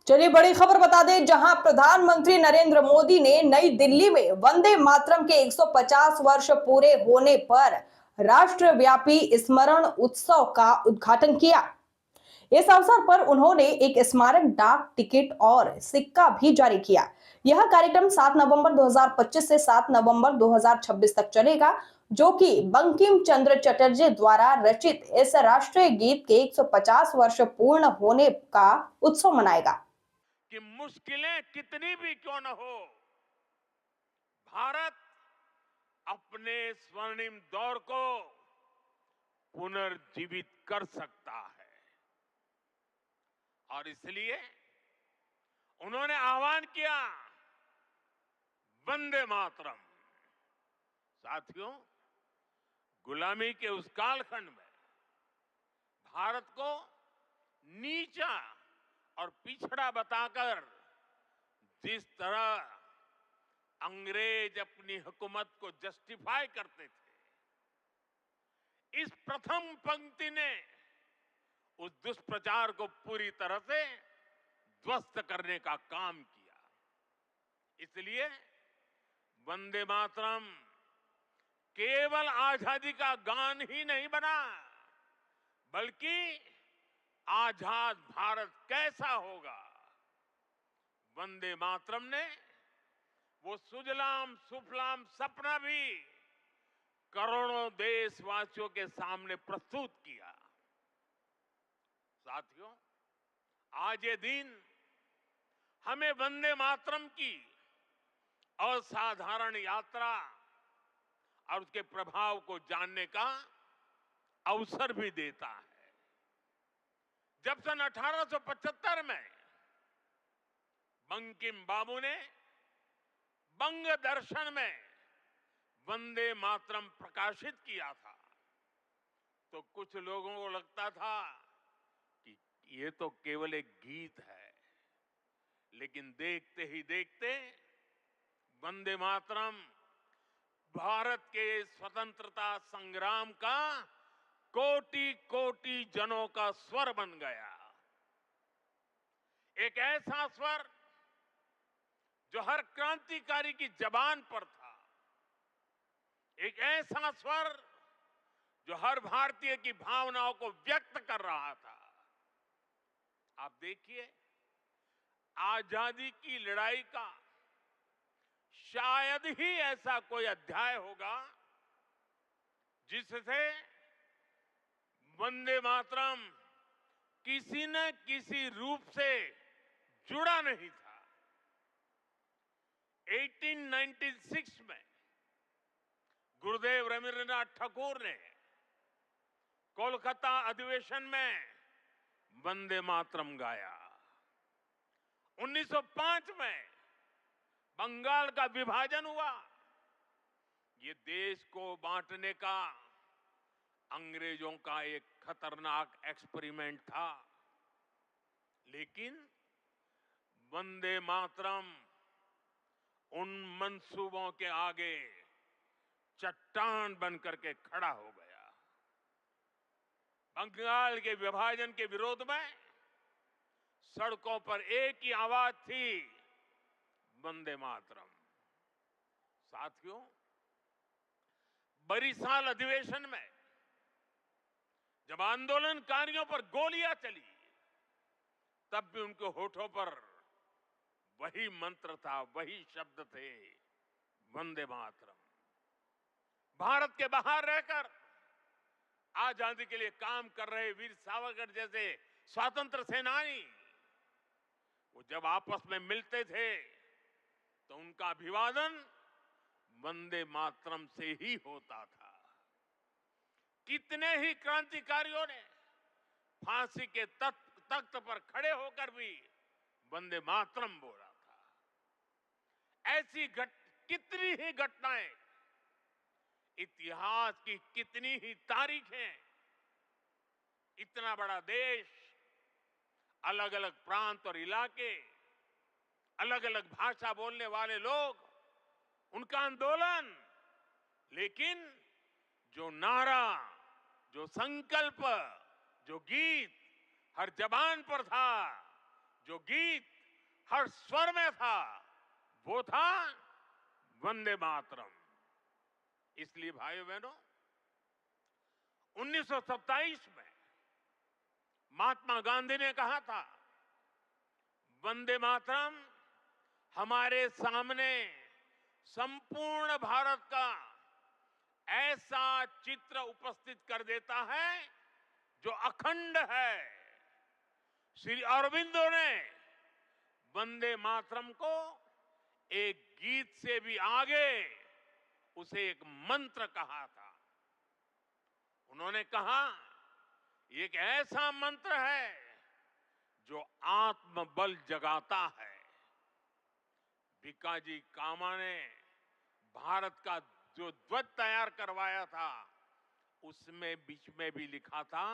चलिए बड़ी खबर बता दें, जहां प्रधानमंत्री नरेंद्र मोदी ने नई दिल्ली में वंदे मातरम के 150 वर्ष पूरे होने पर राष्ट्रव्यापी स्मरण उत्सव का उद्घाटन किया। इस अवसर पर उन्होंने एक स्मारक डाक टिकट और सिक्का भी जारी किया। यह कार्यक्रम 7 नवंबर 2025 से 7 नवंबर 2026 तक चलेगा, जो कि बंकिम चंद्र चटर्जी द्वारा रचित इस राष्ट्रीय गीत के 150 वर्ष पूर्ण होने का उत्सव मनाएगा। कि मुश्किलें कितनी भी क्यों न हो, भारत अपने स्वर्णिम दौर को पुनर्जीवित कर सकता है। और इसलिए उन्होंने आह्वान किया, वंदे मातरम। साथियों, गुलामी के उस कालखंड में भारत को नीचा और पिछड़ा बताकर जिस तरह अंग्रेज अपनी हुकूमत को जस्टिफाई करते थे, इस प्रथम पंक्ति ने उस दुष्प्रचार को पूरी तरह से ध्वस्त करने का काम किया। इसलिए वंदे मातरम केवल आजादी का गान ही नहीं बना, बल्कि आजाद भारत कैसा होगा, वंदे मातरम ने वो सुजलाम सुफलाम सपना भी करोड़ों देशवासियों के सामने प्रस्तुत किया। साथियों, आज ये दिन हमें वंदे मातरम की असाधारण यात्रा और उसके प्रभाव को जानने का अवसर भी देता है। जब सन 1875 में बंकिम बाबू ने बंग दर्शन में वंदे मातरम प्रकाशित किया था, तो कुछ लोगों को लगता था कि ये तो केवल एक गीत है। लेकिन देखते ही देखते वंदे मातरम भारत के स्वतंत्रता संग्राम का कोटि कोटि जनों का स्वर बन गया। एक ऐसा स्वर जो हर क्रांतिकारी की जबान पर था, एक ऐसा स्वर जो हर भारतीय की भावनाओं को व्यक्त कर रहा था। आप देखिए, आजादी की लड़ाई का शायद ही ऐसा कोई अध्याय होगा जिससे वंदे मातरम किसी न किसी रूप से जुड़ा नहीं था। 1896 में गुरुदेव रवींद्रनाथ ठाकुर ने कोलकाता अधिवेशन में वंदे मातरम गाया। 1905 में बंगाल का विभाजन हुआ। ये देश को बांटने का अंग्रेजों का एक खतरनाक एक्सपेरिमेंट था, लेकिन वंदे मातरम उन मंसूबों के आगे चट्टान बनकर के खड़ा हो गया। बंगाल के विभाजन के विरोध में सड़कों पर एक ही आवाज थी, वंदे मातरम। साथियों, बरिसाल अधिवेशन में जब आंदोलनकारियों पर गोलियां चली, तब भी उनके होठों पर वही मंत्र था, वही शब्द थे, वंदे मातरम। भारत के बाहर रहकर आजादी के लिए काम कर रहे वीर सावरकर जैसे स्वतंत्र सेनानी, वो जब आपस में मिलते थे तो उनका अभिवादन वंदे मातरम से ही होता था। कितने ही क्रांतिकारियों ने फांसी के तख्त पर खड़े होकर भी वंदे मातरम बोला था। ऐसी कितनी ही घटनाएं, इतिहास की कितनी ही तारीखें, इतना बड़ा देश, अलग अलग प्रांत और इलाके, अलग अलग भाषा बोलने वाले लोग, उनका आंदोलन, लेकिन जो नारा, जो संकल्प, जो गीत हर जबान पर था, जो गीत हर स्वर में था, वो था वंदे मातरम। इसलिए भाइयों बहनों, 1927 में महात्मा गांधी ने कहा था, वंदे मातरम हमारे सामने संपूर्ण भारत का ऐसा चित्र उपस्थित कर देता है जो अखंड है। श्री अरविंदो ने वंदे मातरम को एक गीत से भी आगे उसे एक मंत्र कहा था। उन्होंने कहा, ये एक ऐसा मंत्र है जो आत्मबल जगाता है। भिकाजी कामा ने भारत का जो ध्वज तैयार करवाया था, उसमें बीच में भी लिखा था,